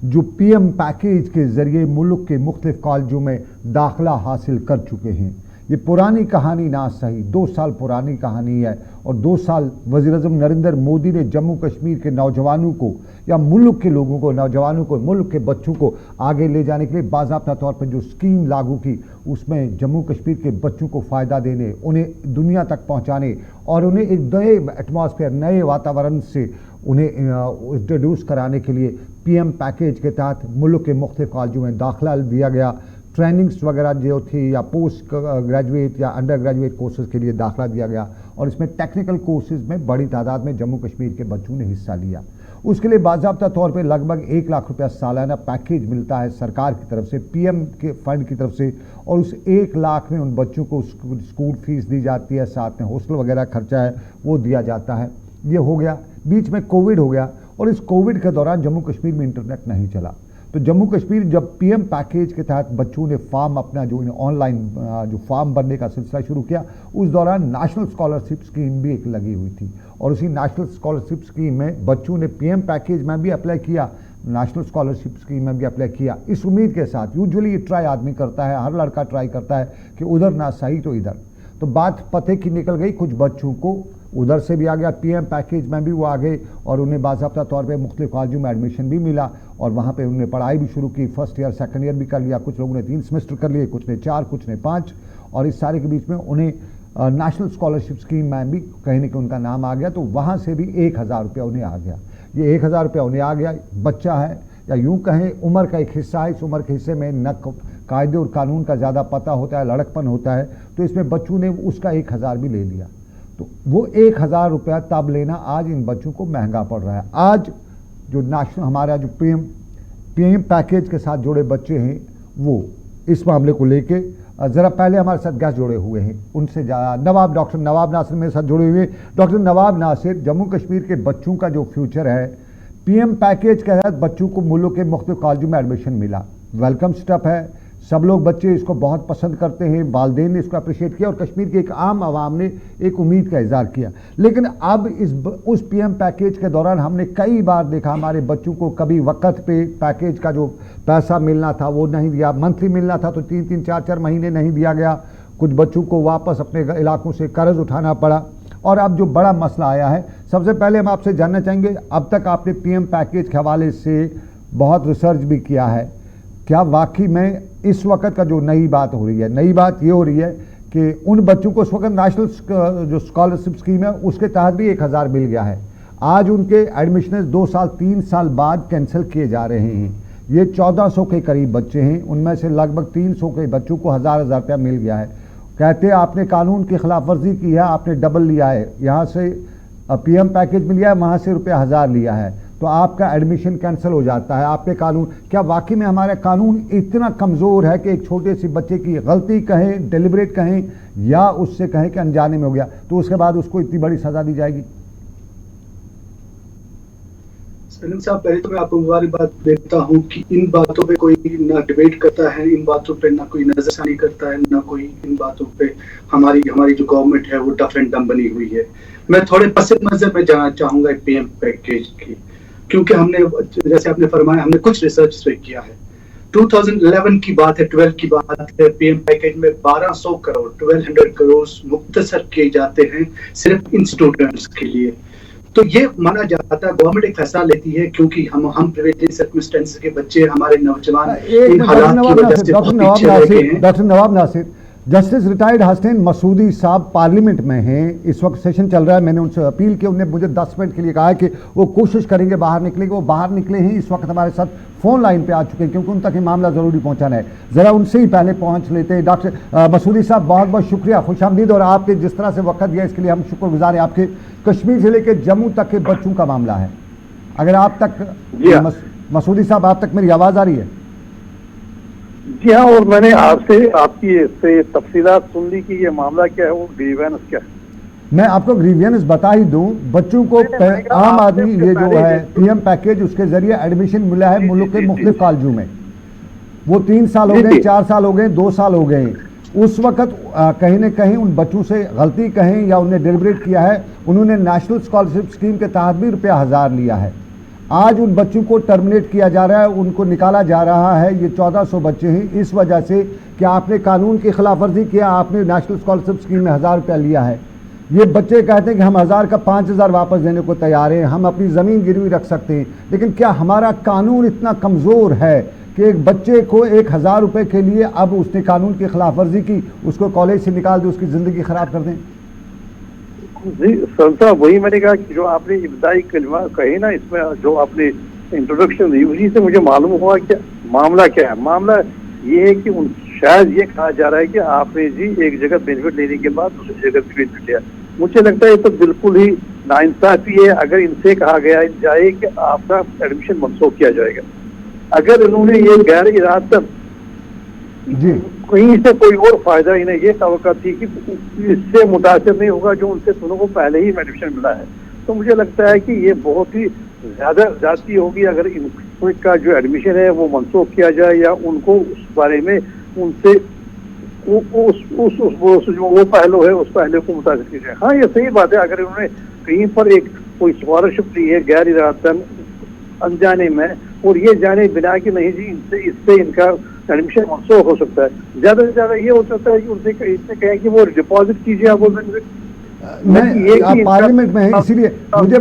जो PM package के ज़रिए मुल्क के मुख्तलिफ कॉलेजों में दाखिला हासिल कर चुके हैं। ये पुरानी कहानी ना सही, 2 साल पुरानी कहानी है और 2 साल वज़ीर-ए-आज़म नरेंद्र मोदी ने जम्मू कश्मीर के नौजवानों को या मुल्क के लोगों को, नौजवानों को, मुल्क के बच्चों को आगे ले जाने के लिए बाज़ाब्ता तौर पर जो स्कीम लागू की, उसमें जम्मू कश्मीर के बच्चों को फ़ायदा देने, उन्हें दुनिया तक पहुँचाने और उन्हें एक नए एटमॉस्फेयर, नए वातावरण से उन्हें इंट्रोड्यूस कराने के लिए पीएम पैकेज के तहत मुल्क के मुख्तलिफ कॉलेजों में दाखिला दिया गया। ट्रेनिंग्स वगैरह जो थी या पोस्ट ग्रेजुएट या अंडर ग्रेजुएट कोर्सेज के लिए दाखिला दिया गया और इसमें टेक्निकल कोर्सेज में बड़ी तादाद में जम्मू कश्मीर के बच्चों ने हिस्सा लिया। उसके लिए बाज़ाब्ता तौर पे लगभग 1 लाख रुपया सालाना पैकेज मिलता है सरकार की तरफ से, पीएम के फंड की तरफ से, और उस 1 लाख में उन बच्चों को स्कूल फीस दी जाती है, साथ में हॉस्टल वगैरह खर्चा है वो दिया जाता है। ये हो गया, बीच में कोविड हो गया और इस कोविड के दौरान जम्मू कश्मीर में इंटरनेट नहीं चला, तो जम्मू कश्मीर जब पीएम पैकेज के तहत बच्चों ने फॉर्म अपना जो ऑनलाइन जो फॉर्म भरने का सिलसिला शुरू किया, उस दौरान नेशनल स्कॉलरशिप स्कीम भी एक लगी हुई थी और उसी नेशनल स्कॉलरशिप स्कीम में बच्चों ने पीएम पैकेज में भी अप्लाई किया, नेशनल स्कॉलरशिप स्कीम में भी अप्लाई किया, इस उम्मीद के साथ। यूजुअली ये ट्राई आदमी करता है, हर लड़का ट्राई करता है कि उधर ना सही तो इधर, तो बात पते की निकल गई। कुछ बच्चों को उधर से भी आ गया, पीएम पैकेज में भी वो आ गए और उन्हें बाज़ाब्ता तौर पे मुख्तलिफ कॉलेजों में एडमिशन भी मिला और वहाँ पे उन्होंने पढ़ाई भी शुरू की। फर्स्ट ईयर सेकंड ईयर भी कर लिया, कुछ लोगों ने 3 सेमेस्टर कर लिए, कुछ ने 4, कुछ ने 5, और इस सारे के बीच में उन्हें नेशनल स्कॉलरशिप स्कीम में भी कहीं ना कहीं उनका नाम आ गया, तो वहाँ से भी 1000 रुपया उन्हें आ गया। ये 1000 रुपया उन्हें आ गया, बच्चा है या यूँ कहें उम्र का एक हिस्सा है, इस उम्र के हिस्से में न कायदे और कानून का ज़्यादा पता होता है, लड़कपन होता है, तो इसमें बच्चों ने उसका 1000 भी ले लिया। तो वो 1000 रुपया तब लेना आज इन बच्चों को महंगा पड़ रहा है। आज जो नेशनल हमारा जो पीएम पैकेज के साथ जुड़े बच्चे हैं वो इस मामले को लेके ज़रा पहले हमारे साथ गेस्ट जुड़े हुए हैं, उनसे डॉक्टर नवाब नासिर मेरे साथ जुड़े हुए हैं। डॉक्टर नवाब नासिर, जम्मू कश्मीर के बच्चों का जो फ्यूचर है, पीएम पैकेज के तहत बच्चों को मुल्क के मुख्तलिफ कॉलेजों में एडमिशन मिला, वेलकम स्टेप है, सब लोग बच्चे इसको बहुत पसंद करते हैं, वालिदैन ने इसको अप्रिशिएट किया और कश्मीर के एक आम आवाम ने एक उम्मीद का इज़हार किया। लेकिन अब उस पीएम पैकेज के दौरान हमने कई बार देखा हमारे बच्चों को कभी वक्त पे पैकेज का जो पैसा मिलना था वो नहीं दिया, मंथली मिलना था तो 3-3, 4-4 महीने नहीं दिया गया, कुछ बच्चों को वापस अपने इलाकों से कर्ज उठाना पड़ा। और अब जो बड़ा मसला आया है, सबसे पहले हम आपसे जानना चाहेंगे, अब तक आपने पीएम पैकेज के हवाले से बहुत रिसर्च भी किया है, क्या वाकई में इस वक्त का जो नई बात हो रही है, नई बात ये हो रही है कि उन बच्चों को इस वक्त नेशनल जो स्कॉलरशिप स्कीम है उसके तहत भी 1000 मिल गया है, आज उनके एडमिशन 2 साल 3 साल बाद कैंसिल किए जा रहे हैं। ये 1400 के करीब बच्चे हैं, उनमें से लगभग 300 के बच्चों को 1000 रुपया मिल गया है। कहते हैं आपने कानून की खिलाफ वर्जी की है, आपने डबल लिया है, यहाँ से पीएम पैकेज में लिया है, वहाँ से रुपया 1000 लिया है, तो आपका एडमिशन कैंसिल हो जाता है। आपके कानून, क्या वाकई में हमारा कानून इतना कमज़ोर है कि एक छोटे से बच्चे की गलती कहें, डेलिब्रेट कहें या उससे कहें कि अनजाने में हो गया, तो उसके बाद उसको इतनी बड़ी सज़ा दी जाएगी? सलीम साहब, पहले तो मैं आपको मुबारकबाद देता हूँ कि इन बातों पे कोई ना डिबेट करता है, इन बातों पे ना कोई नजरसानी करता है, ना कोई इन बातों पे हमारी जो गवर्नमेंट है वो डफ एंड डम बनी हुई है। मैं थोड़े पस मंजर में जाना चाहूंगा पीएम पैकेज की, क्योंकि हमने, जैसे आपने फरमाया, हमने कुछ रिसर्च किया है। 2011 की बात है, 12 की बात है, पीएम पैकेज में 1200 करोड़ 1200 करोड़ मुख्तसर किए जाते हैं सिर्फ इन स्टूडेंट्स के लिए। तो ये माना जाता है गवर्नमेंट एक फैसला लेती है क्योंकि हम प्रिविलेज सर्कमस्टेंसेस के बच्चे, हमारे नौजवान इन हालात की वजह से बहुत पीछे रह गए हैं। डॉक्टर नवाब नासिर, जस्टिस रिटायर्ड हसनैन मसूदी साहब पार्लियामेंट में हैं, इस वक्त सेशन चल रहा है, मैंने उनसे अपील की, उन्होंने मुझे 10 मिनट के लिए कहा है कि वो कोशिश करेंगे बाहर निकले, वो बाहर निकले हैं, इस वक्त हमारे साथ फ़ोन लाइन पे आ चुके हैं क्योंकि उन तक ये मामला ज़रूरी पहुंचाना है। ज़रा उनसे ही पहले पहुंच लेते हैं। डॉक्टर मसूदी साहब, बहुत बहुत शुक्रिया, खुशामदीद, और आपने जिस तरह से वक्त दिया इसके लिए हम शुक्रगुजार हैं आपके। कश्मीर ज़िले के जम्मू तक के बच्चों का मामला है, अगर आप तक मसूदी साहब, आप तक मेरी आवाज़ आ रही है? जी हाँ, और मैंने आपसे आपकी इससे तफसीलात सुन ली कि ये मामला क्या है, वो ग्रीवेंस क्या है। मैं आपको ग्रीवियंस बता ही दूं, बच्चों को आम आदमी ये जो है पीएम पैकेज उसके जरिए एडमिशन मिला है मुल्क के मुख्तलिफ कॉलेजों में, वो 3 साल हो गए, 4 साल हो गए, 2 साल हो गए। उस वक्त कहीं न कहीं उन बच्चों से गलती कहें या उन्हें डिलिब्रेट किया है, उन्होंने नेशनल स्कॉलरशिप स्कीम के तहत भी रुपया 1000 लिया है। आज उन बच्चों को टर्मिनेट किया जा रहा है, उनको निकाला जा रहा है। ये 1400 बच्चे हैं। इस वजह से कि आपने कानून की खिलाफ वर्जी किया, आपने नेशनल स्कॉलरशिप स्कीम में 1000 रुपया लिया है। ये बच्चे कहते हैं कि हम 1000 का 5000 वापस देने को तैयार हैं, हम अपनी ज़मीन गिरवी रख सकते हैं। लेकिन क्या हमारा कानून इतना कमज़ोर है कि एक बच्चे को 1000 रुपये के लिए अब उसने कानून की खिलाफ वर्जी की, उसको कॉलेज से निकाल दे, उसकी ज़िंदगी ख़राब कर दें? जी सर साहब, वही मैंने कहा कि जो आपने इब्तदाई कलमा कहे ना, इसमें जो आपने इंट्रोडक्शन दी, उसी से मुझे मालूम हुआ कि मामला क्या है। मामला ये है कि शायद ये कहा जा रहा है कि आपने जी एक जगह बेनिफिट लेने के बाद दूसरी जगह बेनिफिट लिया। मुझे लगता है ये तो बिल्कुल ही नाइंसाफी है। अगर इनसे कहा गया जाए कि आपका एडमिशन मनसूख किया जाएगा, अगर इन्होंने ये गैर इरादतन जी कहीं से कोई और फायदा इन्हें ये तवक्का थी कि इससे मुतासर नहीं होगा जो उनसे दोनों को पहले ही एडमिशन मिला है, तो मुझे लगता है कि ये बहुत ही ज्यादा ज्यादती होगी अगर इनका जो एडमिशन है वो मनसूख किया जाए या उनको उस बारे में उनसे वो पहलू है उस पहलू को मुतासर किया जाए। हाँ, ये सही बात है, अगर उन्होंने कहीं पर एक कोई स्कॉलरशिप ली है गैर इरादतन अनजाने में, और ये जाने बिना कि नहीं जी इससे इनका एडमिशन मनसूख हो सकता है, ज्यादा से ज्यादा ये हो सकता है कि उनसे कहें कि वो डिपॉजिट कीजिए आप मैं पार्लियामेंट में है, इसीलिए मुझे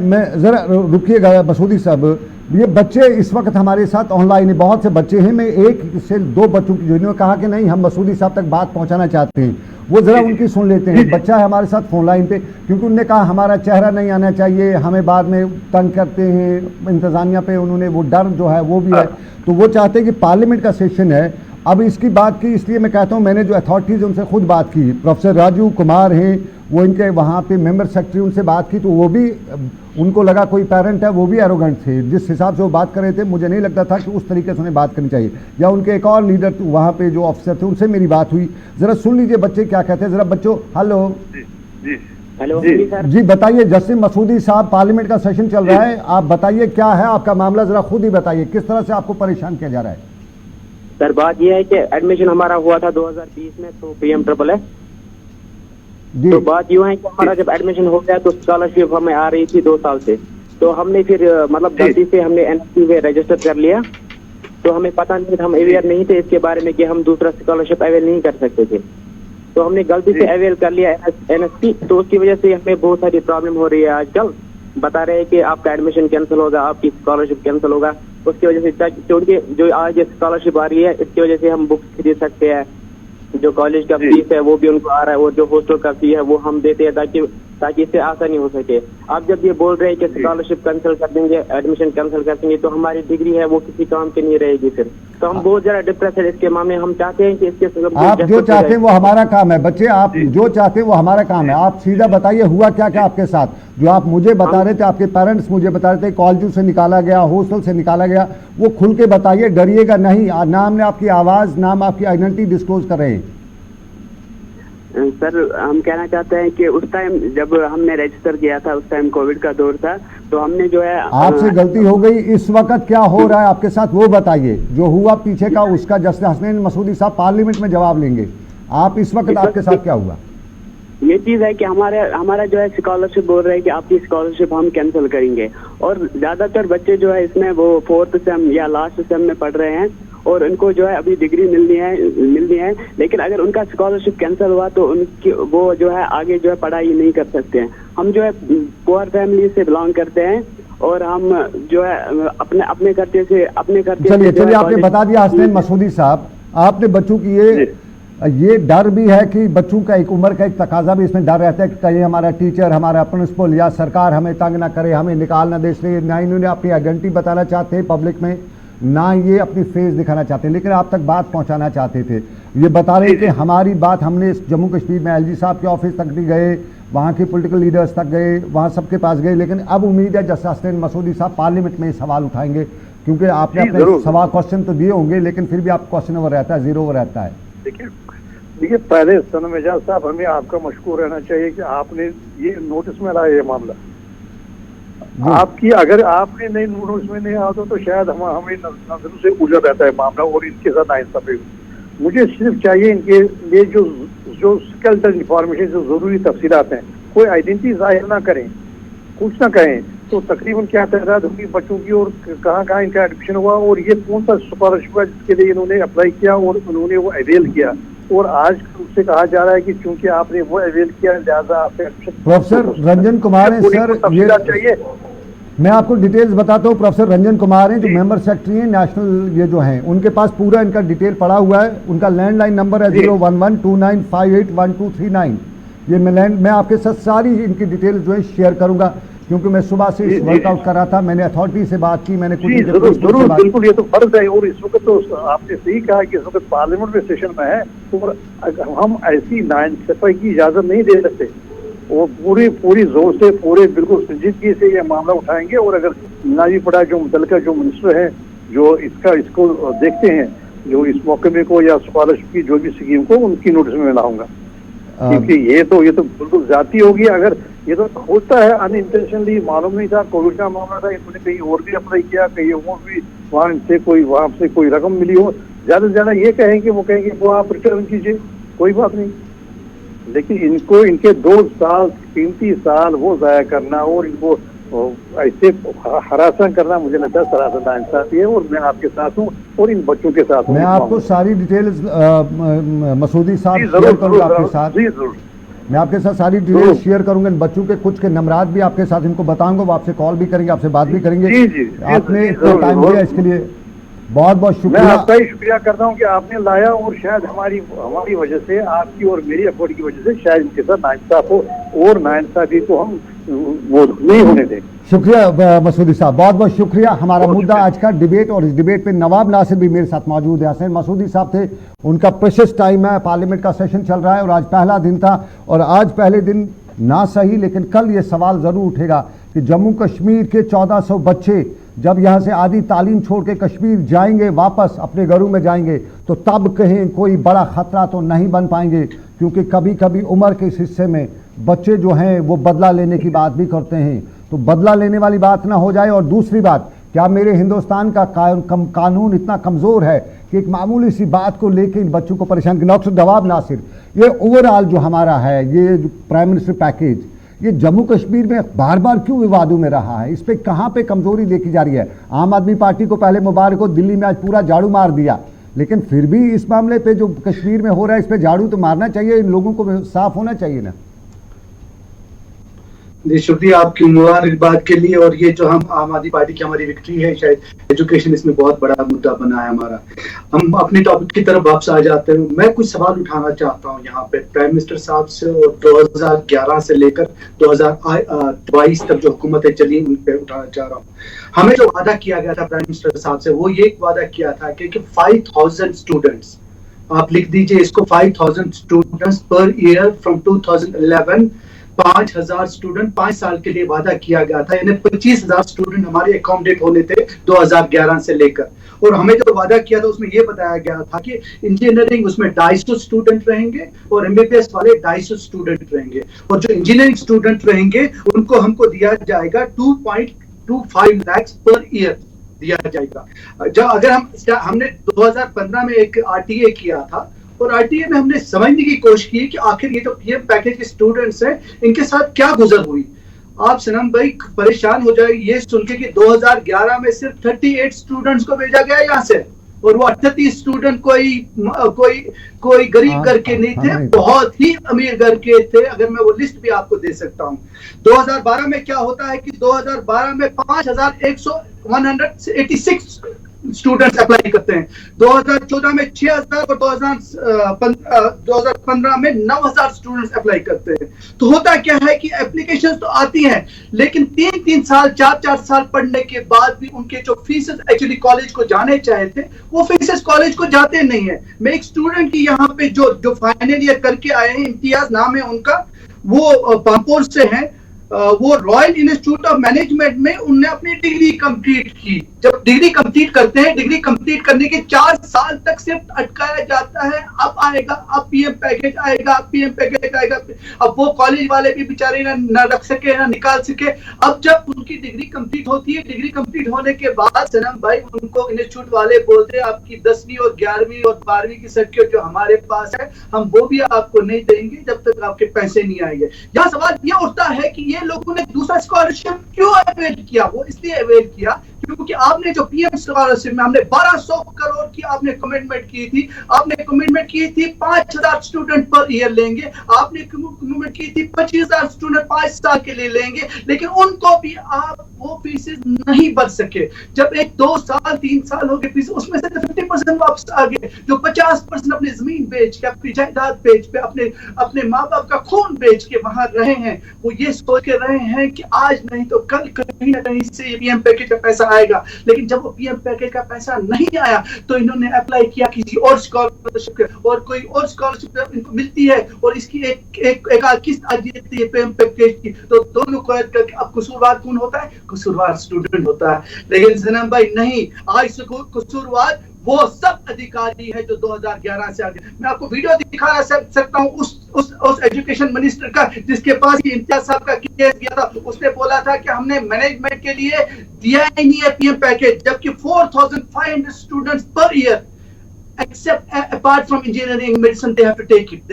मैं जरा रुकिएगा मसूदी साहब। ये बच्चे इस वक्त हमारे साथ ऑनलाइन है, बहुत से बच्चे हैं। मैं एक से दो बच्चों की जिन्होंने कहा कि नहीं हम मसूदी साहब तक बात पहुंचाना चाहते हैं, वो जरा उनकी सुन लेते हैं। बच्चा है हमारे साथ फोन लाइन पे, क्योंकि उन्होंने कहा हमारा चेहरा नहीं आना चाहिए, हमें बाद में तंग करते हैं इंतजामिया पे, उन्होंने वो डर जो है वो भी है। तो वो चाहते हैं कि पार्लियामेंट का सेशन है, अब इसकी बात की, इसलिए मैं कहता हूँ मैंने जो अथॉरिटीज़ उनसे खुद बात की, प्रोफेसर राजू कुमार हैं वो इनके वहाँ पे मेंबर सेक्रेटरी, उनसे बात की तो वो भी, उनको लगा कोई पेरेंट है, वो भी एरोगेंट थे। जिस हिसाब से वो बात कर रहे थे मुझे नहीं लगता था कि उस तरीके से उन्हें बात करनी चाहिए। या उनके एक और लीडर वहाँ पे जो ऑफिसर थे उनसे मेरी बात हुई, ज़रा सुन लीजिए बच्चे क्या कहते हैं। ज़रा बच्चों, हेलो हेलो जी बताइए, जस्टिस मसूदी साहब पार्लियामेंट का सेशन चल रहा है, आप बताइए क्या है आपका मामला, ज़रा खुद ही बताइए किस तरह से आपको परेशान किया जा रहा है। सर बात यह है कि एडमिशन हमारा हुआ था 2020 में तो PM SSS जी। तो बात यूँ है कि हमारा जब एडमिशन हो गया तो स्कॉलरशिप हमें आ रही थी 2 साल से, तो हमने फिर मतलब गलती से हमने NSP में रजिस्टर कर लिया, तो हमें पता नहीं था, हम अवेयर नहीं थे इसके बारे में कि हम दूसरा स्कॉलरशिप अवेल नहीं कर सकते थे, तो हमने गलती से अवेल कर लिया NSP। तो उसकी वजह से हमें बहुत सारी प्रॉब्लम हो रही है। आजकल बता रहे हैं कि आपका एडमिशन कैंसिल होगा, आपकी स्कॉलरशिप कैंसिल होगा। उसकी वजह से क्योंकि जो आज स्कॉलरशिप आ रही है इसकी वजह से हम बुक्स खरीद सकते हैं, जो कॉलेज का फीस है वो भी उनको आ रहा है, और जो हॉस्टल का फी है वो हम देते हैं ताकि इससे आसानी हो सके। आप जब ये बोल रहे हैं कि स्कॉलरशिप कैंसिल कर देंगे, एडमिशन कैंसिल कर देंगे, तो हमारी डिग्री है वो किसी काम की नहीं रहेगी फिर, तो हम बहुत ज्यादा डिप्रेस है इसके मामले। हम चाहते हैं कि इसके आप जो चाहते हैं वो हमारा काम है बच्चे, आप जो चाहते हैं वो हमारा काम है। आप सीधा बताइए हुआ क्या क्या आपके साथ, जो आप मुझे बता रहे थे, आपके पेरेंट्स मुझे बता रहे थे कॉलेज से निकाला गया, हॉस्टल से निकाला गया, वो खुल के बताइए, डरिएगा नहीं। नाम ने आपकी आवाज़, नाम आपकी आइडेंटिटी डिस्क्लोज कर रहे हैं। सर हम कहना चाहते हैं कि उस टाइम जब हमने रजिस्टर किया था उस टाइम कोविड का दौर था, तो हमने जो है आपसे गलती हो गई। इस वक्त क्या हो रहा है आपके साथ वो बताइए, जो हुआ पीछे का उसका जस्टिस हसनैन मसूदी साहब पार्लियामेंट में जवाब लेंगे। आप इस वक्त आपके साथ क्या हुआ? ये चीज है कि हमारा जो है स्कॉलरशिप बोल रहे हैं कि आपकी स्कॉलरशिप हम कैंसिल करेंगे, और ज्यादातर बच्चे जो है इसमें वो 4th सेम या लास्ट सेम में पढ़ रहे हैं और उनको जो है अभी डिग्री मिलनी है, लेकिन अगर उनका स्कॉलरशिप कैंसिल हुआ तो उनकी वो जो है आगे जो है पढ़ाई नहीं कर सकते हैं। हम जो है पुअर फैमिली से बिलोंग करते हैं और हम जो है अपने खर्चे से चलिए आपने बता दिया हसनैन मसूदी साहब, आपने बच्चों की ये डर भी है कि बच्चों का एक उम्र का एक तकाजा भी इसमें डर रहता है कि कहीं हमारा टीचर, हमारा प्रिंसिपल या सरकार हमें तंग ना करे, हमें निकाल ना दे, इसलिए ना इन्होंने अपनी आइडेंटिटी बताना चाहते हैं पब्लिक में, ना ये अपनी फेस दिखाना चाहते हैं, लेकिन आप तक बात पहुंचाना चाहते थे। ये बता रहे कि हमारी बात हमने जम्मू कश्मीर में LG साहब के ऑफिस तक भी गए, वहाँ के पॉलिटिकल लीडर्स तक गए, वहाँ सबके पास गए, लेकिन अब उम्मीद है जस्टिस हसनैन मसूदी साहब पार्लियामेंट में सवाल उठाएंगे, क्योंकि आपने अपने सवाल क्वेश्चन तो दिए होंगे, लेकिन फिर भी आप क्वेश्चन ओवर रहता है, जीरो ओवर रहता है। देखिए पहले सनम एजाज साहब हमें आपका मशकूर रहना चाहिए कि आपने ये नोटिस में लाया ये मामला। आपकी अगर आपने नहीं नोटिस में नहीं आता तो शायद हमें नजरों से उजड़ रहता है मामला और इनके साथ नाइंसाफी। मुझे सिर्फ चाहिए इनके ये जो स्केलेटल इंफॉर्मेशन, जो जरूरी तफसीलात हैं, कोई आइडेंटिटी जाहिर ना करें, कुछ ना कहें, तो तकरीबन क्या तादाद होगी बच्चों की और कहाँ कहाँ इनका एडमिशन हुआ और ये कौन सा स्कॉलरशिप है जिसके लिए इन्होंने अप्लाई किया और उन्होंने वो अवेल किया। और आज उससे कहा जा रहा है कि क्योंकि आपने वो अवेल किया लिहाजा आपने एडमिशन। प्रोफेसर रंजन कुमार हैं सर, ये चाहिए। मैं आपको डिटेल्स बताता हूँ। प्रोफेसर रंजन कुमार हैं जो मेंबर सेक्रेटरी हैं नेशनल, ये जो हैं उनके पास पूरा इनका डिटेल पड़ा हुआ है। उनका लैंडलाइन नंबर है 01129581239। ये मैं आपके साथ सारी इनकी डिटेल जो है शेयर करूंगा, क्योंकि मैं सुबह से इस वर्कआउट कर रहा था। मैंने अथॉरिटी से बात की, मैंने कुछ जरूर बिल्कुल, ये तो फर्ज है। और इस वक्त तो आपने सही कहा कि इस वक्त पार्लियामेंट में सेशन में है और हम ऐसी नाइंसाफी की इजाजत नहीं दे सकते। वो पूरी जोर से पूरे बिल्कुल संजीदगी से ये मामला उठाएंगे और अगर ना भी पड़ा जो मुतल्लिका जो मिनिस्टर है जो इसको देखते हैं जो इस मौके को या स्कॉलरशिप की जो भी स्कीम को उनकी नोटिस में लाऊंगा, क्योंकि ये तो बिल्कुल जाती होगी। अगर ये तो होता है अनइंटेंशनली, मालूम नहीं था, कोविड का मामला था, इन्होंने कहीं और भी अप्लाई किया, कहीं और भी वहां से कोई रकम मिली हो, ज्यादा से ज्यादा ये कहेंगे वो कहेंगे वो आप रिटर्न कीजिए, कोई बात नहीं। लेकिन इनको इनके 2 साल कीमती साल वो जाया करना और इनको ऐसे हरासा करना मुझे लगता है सरासर नाइंसाफी है। और मैं आपके साथ हूँ और इन बच्चों के साथ हूँ। मैं आपको सारी डिटेल्स मसूदी साहब शेयर करूंगा आपके साथ। मैं आपके साथ सारी डिटेल्स शेयर करूंगा। इन बच्चों के कुछ के नंबरात भी आपके साथ इनको बताऊंगा, वो आपसे कॉल भी करेंगे, आपसे बात भी करेंगे। आपने इतना टाइम दिया इसके लिए बहुत बहुत शुक्रिया। मैं आपका ही शुक्रिया करता हूँ कि आपने लाया और शायद हमारी वजह से, आपकी और मेरी एफर्ट की वजह से शायद इनके साथ नाइंसाफ हो और नाइंसाफी को हम वो नहीं होने दें। शुक्रिया मसूदी साहब, बहुत बहुत शुक्रिया। हमारा मुद्दा आज का डिबेट, और इस डिबेट पे नवाब नासिर भी मेरे साथ मौजूद है। हसन मसूदी साहब थे, उनका प्रेशियस टाइम है, पार्लियामेंट का सेशन चल रहा है और आज पहला दिन था। और आज पहले दिन ना सही, लेकिन कल ये सवाल ज़रूर उठेगा कि जम्मू कश्मीर के 1400 बच्चे जब यहाँ से आधी तालीम छोड़ के कश्मीर जाएंगे, वापस अपने घरों में जाएंगे, तो तब कहीं कोई बड़ा खतरा तो नहीं बन पाएंगे, क्योंकि कभी कभी उम्र के इस हिस्से में बच्चे जो हैं वो बदला लेने की बात भी करते हैं। तो बदला लेने वाली बात ना हो जाए। और दूसरी बात, क्या मेरे हिंदुस्तान का कानून इतना कमज़ोर है कि एक मामूली सी बात को लेकर इन बच्चों को परेशान करना। डॉक्टर नवाब नासिर, ये ओवरऑल जो हमारा है ये जो प्राइम मिनिस्टर पैकेज, ये जम्मू कश्मीर में बार बार क्यों विवादों में रहा है? इस पे कहाँ पे कमजोरी देखी जा रही है? आम आदमी पार्टी को पहले मुबारक हो, दिल्ली में आज पूरा झाड़ू मार दिया, लेकिन फिर भी इस मामले पे जो कश्मीर में हो रहा है इस पे झाड़ू तो मारना चाहिए, इन लोगों को साफ होना चाहिए ना। जी शुक्रिया आपकी मुबारकबाद के लिए। और ये जो हम आम आदमी पार्टी की हमारी विक्ट्री है, शायद एजुकेशन इसमें बहुत बड़ा मुद्दा बना है हमारा। हम अपने टॉपिक की तरफ वापस आ जाते हैं। मैं कुछ सवाल उठाना चाहता हूँ यहाँ पे प्राइम मिनिस्टर साहब से, और 2011 से लेकर 2022 तक जो हुकूमतें चली उन पे उठाना चाह रहा हूँ। हमें जो वादा किया गया था प्राइम मिनिस्टर साहब से, वो ये वादा किया था कि 5000 स्टूडेंट्स, आप लिख दीजिए इसको, 5000 students per year from 2011, 5000 student 5 साल के लिए वादा किया गया था। यानी 25000 स्टूडेंट हमारे अकोमोडेट होने थे 2011 से लेकर। और हमें जो वादा किया था उसमें यह बताया गया था कि इंजीनियरिंग उसमें 250 स्टूडेंट रहेंगे और एमबीबीएस वाले 250 स्टूडेंट रहेंगे। और जो इंजीनियरिंग स्टूडेंट रहेंगे उनको हमको दिया जाएगा 2.25 लाख पर ईयर दिया जाएगा। जब अगर हमने 2015 में एक आरटीए किया था, और आरटीए में हमने समझने की कोशिश की कि आखिर ये जो पीएम पैकेज के स्टूडेंट्स हैं इनके साथ क्या गुजर हुई। आप सनम भाई परेशान हो जाए ये सुन के कि 2011 में सिर्फ 38 स्टूडेंट्स को भेजा गया यहाँ से, और वो 38 स्टूडेंट कोई गरीब घर के नहीं थे, बहुत ही अमीर घर के थे। अगर मैं वो लिस्ट भी आपको दे सकता हूँ। 2012 में क्या होता है कि 2012 में 5186 स्टूडेंट्स अप्लाई करते हैं, 2014 में 6000 और 2015 में 9000 स्टूडेंट्स अप्लाई करते हैं। तो होता क्या है कि एप्लीकेशंस तो आती हैं, लेकिन 3-3 साल 4-4 साल पढ़ने के बाद भी उनके जो फीसेस एक्चुअली कॉलेज को जाने चाहे थे वो फीसेस कॉलेज को जाते नहीं है। मैं एक स्टूडेंट की यहाँ पे जो फाइनल ईयर करके आए हैं, इम्तियाज नाम है उनका, वो पामपोर से हैं, वो रॉयल इंस्टीट्यूट ऑफ मैनेजमेंट में उनने अपनी डिग्री कंप्लीट की। जब डिग्री कंप्लीट करते हैं, डिग्री कंप्लीट करने के 4 साल तक सिर्फ अटकाया जाता है। अब आएगा, अब पीएम पैकेज आएगा, पीएम पैकेज आएगा। अब वो कॉलेज वाले भी बेचारे ना रख सके ना निकाल सके। अब जब उनकी डिग्री कंप्लीट होती है, डिग्री कंप्लीट होने के बाद सनम भाई उनको इंस्टीट्यूट वाले बोलते हैं आपकी 10वीं और 11वीं और 12वीं की सर्टिफिकेट जो हमारे पास है हम वो भी आपको नहीं देंगे जब तक आपके पैसे नहीं आएंगे। यहाँ सवाल ये उठता है कि ये लोगों ने दूसरा स्कॉलरशिप क्यों अवेल किया? वो इसलिए अवेल किया क्योंकि आपने जो पीएम स्कॉलरशिप में हमने 1200 करोड़ की आपने कमिटमेंट की थी। आपने कमिटमेंट की थी 5000 स्टूडेंट पर ईयर लेंगे। आपने कमिटमेंट की थी 25000 स्टूडेंट 5 साल के लिए लेंगे, लेकिन उनको भी आप वो फीसेस नहीं भर सके। जब 1 2 साल 3 साल हो गए फीस, उसमें से 50% वापस आ गए। जो 50% अपनी जमीन बेच के, अपनी जायदाद बेच पे, अपने माँ बाप का खून बेच के वहां रहे हैं, वो ये सोच के रहे हैं कि आज नहीं तो कल कहीं ना कहीं से पीएम पैकेज का पैसा आएगा। लेकिन जब वो पीएम पैकेज का पैसा नहीं आया तो इन्होंने अप्लाई किया किसी और स्कॉलरशिप के, और कोई और स्कॉलरशिप इनको मिलती है और इसकी एक आध किस्त आ जाती है पीएम पैकेज की, तो दोनों को ऐड करके अब कसूरवार कौन होता है? कसूरवार स्टूडेंट होता है। लेकिन सनम भाई नहीं, आज से कसूरवार वो सब अधिकारी है जो 2011 से आगे। मैं आपको वीडियो दिखा सकता हूँ उस एजुकेशन मिनिस्टर का जिसके पास इम्तियाज साहब का केस गया था। उसने बोला था कि हमने मैनेजमेंट के लिए दिया ही नहीं है पीएम पैकेज, जबकि 4500 students per year except apart from engineering medicine they have to take it।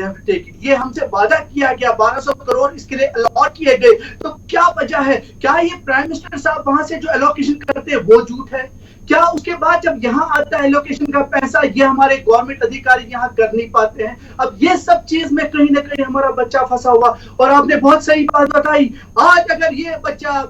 ये हमसे वादा किया गया, 1200 करोड़ इसके लिए अलॉट किए गए। तो क्या वजह है? क्या ये प्राइम मिनिस्टर साहब वहां से जो एलोकेशन करते हैं वो झूठ है? क्या उसके बाद जब यहाँ आता है एलोकेशन का पैसा ये हमारे गवर्नमेंट अधिकारी यहाँ कर नहीं पाते हैं? अब ये सब चीज में कहीं ना कहीं हमारा बच्चा फंसा हुआ। और आपने बहुत सही बात बताई, आज अगर ये बच्चा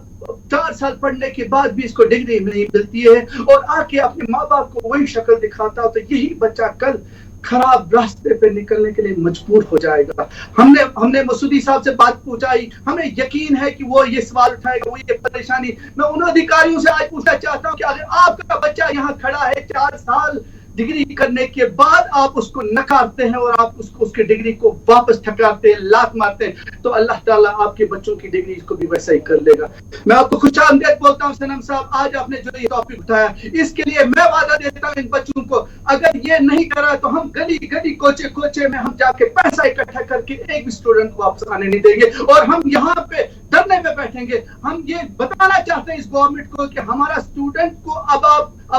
4 साल पढ़ने के बाद भी इसको डिग्री नहीं मिलती है और आके अपने माँ बाप को वही शक्ल दिखाता हो, तो यही बच्चा कल खराब रास्ते पे निकलने के लिए मजबूर हो जाएगा। हमने मसूदी साहब से बात पूछाई, हमें यकीन है कि वो ये सवाल उठाएगा, वो ये परेशानी। मैं उन अधिकारियों से आज पूछना चाहता हूँ कि अगर आपका बच्चा यहाँ खड़ा है 4 साल डिग्री करने के बाद आप उसको नकारते हैं और आप उसके डिग्री को वापस ठकराते हैं, लात मारते हैं, तो अल्लाह ताला आपके बच्चों की डिग्री को भी वैसा ही कर लेगा। मैं आपको खुशामदीद बोलता हूँ सनम साहब, आज आपने जो ये टॉपिक उठाया इसके लिए मैं वादा देता हूँ इन बच्चों को, अगर ये नहीं करा तो हम गली गली कोचे कोचे में हम जाके पैसा इकट्ठा करके एक भी स्टूडेंट को वापस आने नहीं देंगे और हम यहाँ पे धरने पे बैठेंगे। हम ये बताना चाहते हैं इस गवर्नमेंट को कि हमारा स्टूडेंट को अब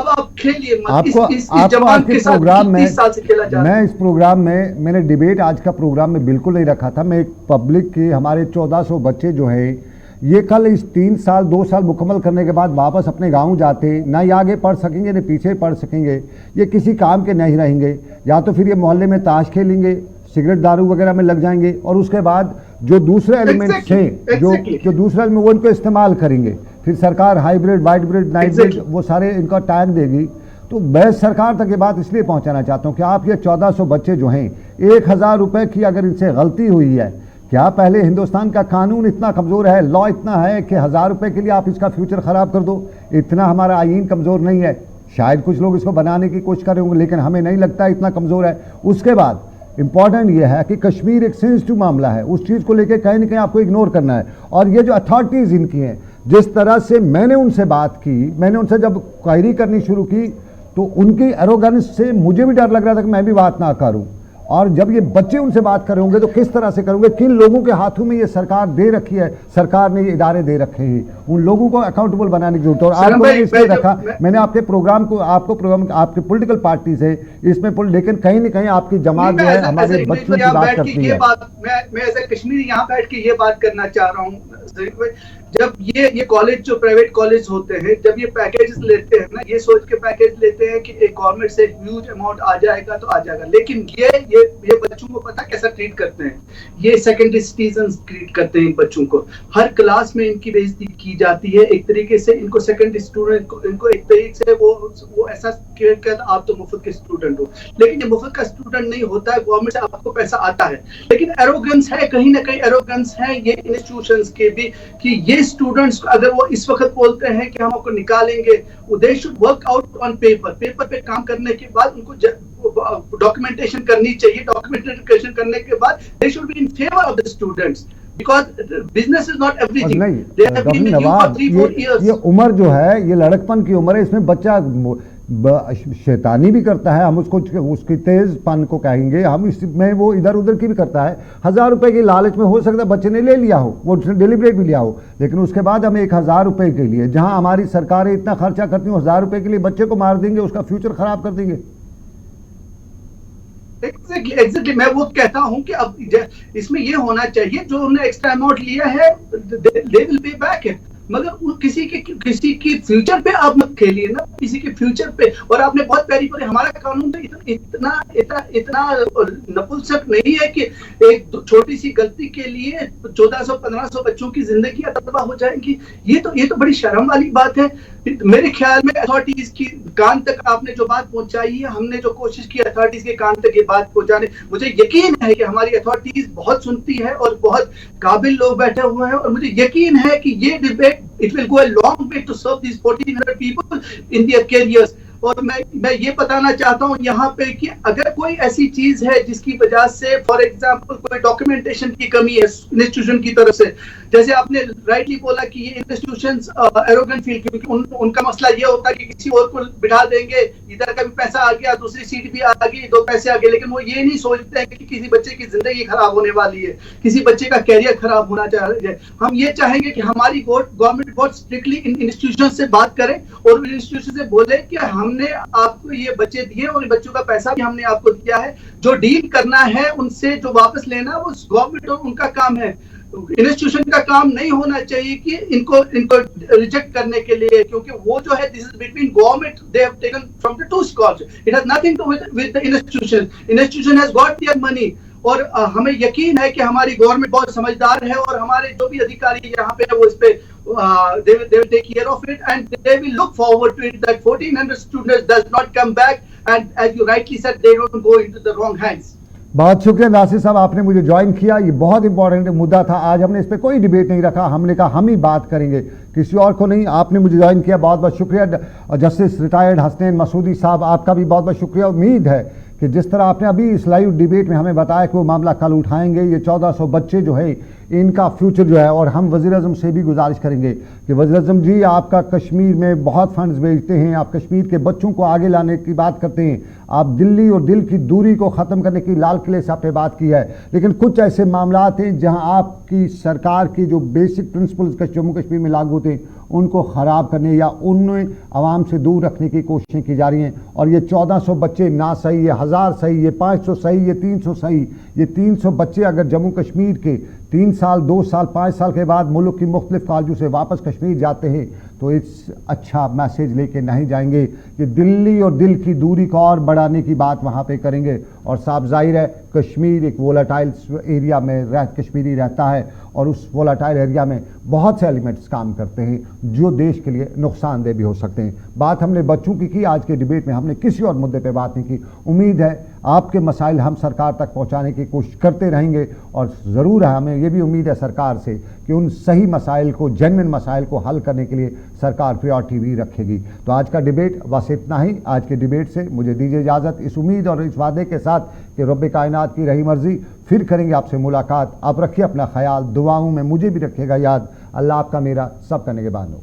आप खेलिए मत। इस जवान के साथ 30 साल से खेला जा रहा है। मैं इस प्रोग्राम में मैंने डिबेट आज का प्रोग्राम में बिल्कुल नहीं रखा था। मैं एक पब्लिक के हमारे 1400 बच्चे जो है ये कल इस 3 साल 2 साल मुकम्मल करने के बाद वापस अपने गांव जाते, ना ये आगे पढ़ सकेंगे ना पीछे पढ़ सकेंगे, ये किसी काम के नहीं रहेंगे। या तो फिर ये मोहल्ले में ताश खेलेंगे, सिगरेट दारू वगैरह में लग जाएंगे और उसके बाद जो दूसरे एलिमेंट्स हैं जो दूसरे एलिमेंट वो इनको इस्तेमाल करेंगे। फिर सरकार hybrid white breed night breed वो सारे इनका टैग देगी। तो मैं सरकार तक ये बात इसलिए पहुंचाना चाहता हूं कि आप ये 1400 बच्चे जो हैं 1000 रुपए की अगर इनसे गलती हुई है, क्या पहले हिंदुस्तान का कानून इतना कमज़ोर है, लॉ इतना है कि 1000 रुपए के लिए आप इसका फ्यूचर ख़राब कर दो? इतना हमारा आईन कमज़ोर नहीं है। शायद कुछ लोग इसको बनाने की कोशिश कर रहे होंगे लेकिन हमें नहीं लगता इतना कमज़ोर है। उसके बाद इंपॉर्टेंट यह है कि कश्मीर एक सेंसिटिव मामला है, उस चीज़ को लेकर कहीं ना कहीं आपको इग्नोर करना है। और ये जो अथॉरिटीज़ इनकी हैं, जिस तरह से मैंने उनसे बात की, मैंने उनसे जब क्वायरी करनी शुरू की तो उनकी एरोगेंस से मुझे भी डर लग रहा था कि मैं भी बात ना करूं। और जब ये बच्चे उनसे बात कर रहे होंगे तो किस तरह से करोगे? किन लोगों के हाथों में ये सरकार दे रखी है, सरकार ने ये इदारे दे रखे हैं, उन लोगों को अकाउंटेबल बनाने की जरूरत है। और आपको इसलिए रखा, मैंने आपके प्रोग्राम को आपके पॉलिटिकल पार्टी से इसमें लेकिन कहीं ना कहीं आपकी जमात जो है हमारे बच्चों की बात करती है। मैं ऐसे कश्मीरी यहाँ बैठ के ये बात करना चाह रहा हूँ, जब ये कॉलेज जो प्राइवेट कॉलेज होते हैं जब ये पैकेजेस लेते हैं ना, ये सोच के पैकेज लेते हैं कि एक गवर्नमेंट से ह्यूज अमाउंट आ जाएगा तो आ जाएगा, लेकिन ये बच्चों को पता कैसा ट्रीट करते हैं? ये सेकेंडरी सिटीजन्स ट्रीट करते हैं इन बच्चों को। हर क्लास में इनकी बेइज्जती की जाती है एक तरीके से। इनको सेकेंडरी स्टूडेंट इनको एक तरीके से वो ऐसा क्रिएट करता है आप तो मुफ्त के स्टूडेंट हो, लेकिन ये मुफ्त का स्टूडेंट नहीं होता है। गवर्नमेंट से आपको पैसा आता है, लेकिन एरोगेंस है, कहीं ना कहीं एरोगेंस है ये इंस्टीट्यूशंस के भी कि ये स्टूडेंट्स अगर वो इस वक्त बोलते हैं कि हम आपको निकालेंगे, they should work out on paper पे काम करने के बाद उनको डॉक्यूमेंटेशन करनी चाहिए। डॉक्यूमेंटेशन करने के बाद they should be in favour of the students. because business is not और everything. नहीं They have doctor been with you for Nawab, 3-4 years. ये उम्र जो है ये लड़कपन की उम्र है, इसमें बच्चा शैतानी भी करता है, हम उसको उसकी तेजपन को कहेंगे, हम इसमें वो इधर उधर की भी करता है। 1000 रुपए की लालच में हो सकता है बच्चे ने ले लिया हो, वो डिलीवरेट भी लिया हो, लेकिन उसके बाद हम 1000 रुपए के लिए, जहां हमारी सरकारें इतना खर्चा करती हैं, 1000 रुपए के लिए बच्चे को मार देंगे, उसका फ्यूचर खराब कर देंगे। एग्जैक्टली मैं वो कहता हूं कि अब इसमें ये होना चाहिए, जो उन्होंने एक्स्ट्रा अमाउंट लिया है they will pay back it, मगर किसी की फ्यूचर पे आप मत खेलिए ना, किसी के फ्यूचर पे। और आपने बहुत प्यारी बोली, हमारा कानून तो इतना नपुंसक नहीं है कि एक छोटी सी गलती के लिए 1400-1500 बच्चों की जिंदगी तबाह हो जाएंगी। ये तो बड़ी शर्म वाली बात है। मेरे ख्याल में अथॉरिटीज की कान तक आपने जो बात पहुंचाई है, हमने जो कोशिश की अथॉरिटीज के कान तक ये बात पहुंचाने, मुझे यकीन है कि हमारी अथॉरिटीज बहुत सुनती है और बहुत काबिल लोग बैठे हुए हैं, और मुझे यकीन है कि ये debate it will go a long way to serve these 1400 people in their careers. और मैं ये बताना चाहता हूँ यहाँ पे कि अगर कोई ऐसी चीज है जिसकी वजह से फॉर एग्जांपल कोई डॉक्यूमेंटेशन की कमी है इंस्टीट्यूशन की तरफ से, जैसे आपने राइटली बोला कि ये इंस्टीट्यूशंस एरोगेंट फील, क्योंकि उनका मसला ये होता है कि किसी और को बिठा देंगे, इधर का भी पैसा आ गया, दूसरी सीट भी आ गई, 2 पैसे आ गए, लेकिन वो ये नहीं सोचते हैं कि किसी बच्चे की जिंदगी खराब होने वाली है, किसी बच्चे का कैरियर खराब होना चाहिए। हम ये चाहेंगे कि हमारी गवर्नमेंट बहुत स्ट्रिक्टली इन इंस्टीट्यूशन से बात करें और इंस्टीट्यूशन से बोले कि हमने आपको ये बच्चे दिए और बच्चों का पैसा भी हमने आपको दिया है, जो डील करना है उनसे, जो वापस लेना, वो गवर्नमेंट और उनका काम है। इंस्टीट्यूशन का काम नहीं होना चाहिए कि इनको रिजेक्ट करने के लिए, क्योंकि वो जो है this is between government, they have taken from the two schools, it has nothing to with the institution has got their money. और हमें यकीन है कि हमारी गवर्नमेंट बहुत समझदार है और हमारे जो भी अधिकारी यहाँ पे है वो इस पे they will take care of it and they will look forward to it that 1400 students does not come back and as you rightly said they don't go into the wrong hands. बहुत शुक्रिया नासिर साहब, आपने मुझे join किया, ये बहुत important मुद्दा था। आज हमने इस पर कोई डिबेट नहीं रखा, हमने कहा हम ही बात करेंगे, किसी और को नहीं। आपने मुझे ज्वाइन किया, बहुत बहुत शुक्रिया। जस्टिस रिटायर्ड हसनैन मसूदी साहब, आपका भी बहुत बहुत शुक्रिया। उम्मीद है कि जिस तरह आपने अभी इस लाइव डिबेट में हमें बताया कि वो मामला कल उठाएंगे, ये 1400 बच्चे जो है इनका फ्यूचर जो है, और हम वज़ीर-ए-आज़म से भी गुजारिश करेंगे कि वज़ीर-ए-आज़म जी आपका कश्मीर में बहुत फंड्स भेजते हैं, आप कश्मीर के बच्चों को आगे लाने की बात करते हैं, आप दिल्ली और दिल की दूरी को ख़त्म करने की लाल किले से आपने बात की है, लेकिन कुछ ऐसे मामला हैं जहां आपकी सरकार की जो बेसिक प्रिंसिपल्स जम्मू कश्मीर में लागू होते हैं उनको ख़राब करने या उन्हें आवाम से दूर रखने की कोशिशें की जा रही हैं। और ये 1400 बच्चे ना सही, ये 1000 सही, ये 500 सही, ये 300 सही, ये 300 बच्चे अगर जम्मू कश्मीर के 3 साल 2 साल 5 साल के बाद मुल्क की मुख्तलिफ कॉलेजों से वापस कश्मीर जाते हैं तो इस अच्छा मैसेज लेके नहीं जाएंगे कि दिल्ली और दिल की दूरी को और बढ़ाने की बात वहाँ पे करेंगे। और साफ जाहिर है कश्मीर एक वोलाटाइल एरिया में कश्मीरी रहता है और उस वोलाटाइल एरिया में बहुत से एलिमेंट्स काम करते हैं जो देश के लिए नुकसानदेह भी हो सकते हैं। बात हमने बच्चों की आज के डिबेट में, हमने किसी और मुद्दे पे बात नहीं की। उम्मीद है आपके मसाइल हम सरकार तक पहुंचाने की कोशिश करते रहेंगे और ज़रूर है हमें ये भी उम्मीद है सरकार से कि उन सही मसाइल को, जेन्युइन मसाइल को हल करने के लिए सरकार प्रायोरिटी भी रखेगी। तो आज का डिबेट बस इतना ही। आज के डिबेट से मुझे दीजिए इजाज़त, इस उम्मीद और इस वादे के साथ कि रब्बे कायनात की रही मर्जी फिर करेंगे आपसे मुलाकात। आप रखिए अपना ख्याल, दुआओं में मुझे भी रखिएगा याद। अल्लाह आपका मेरा सब करने के बाद हो।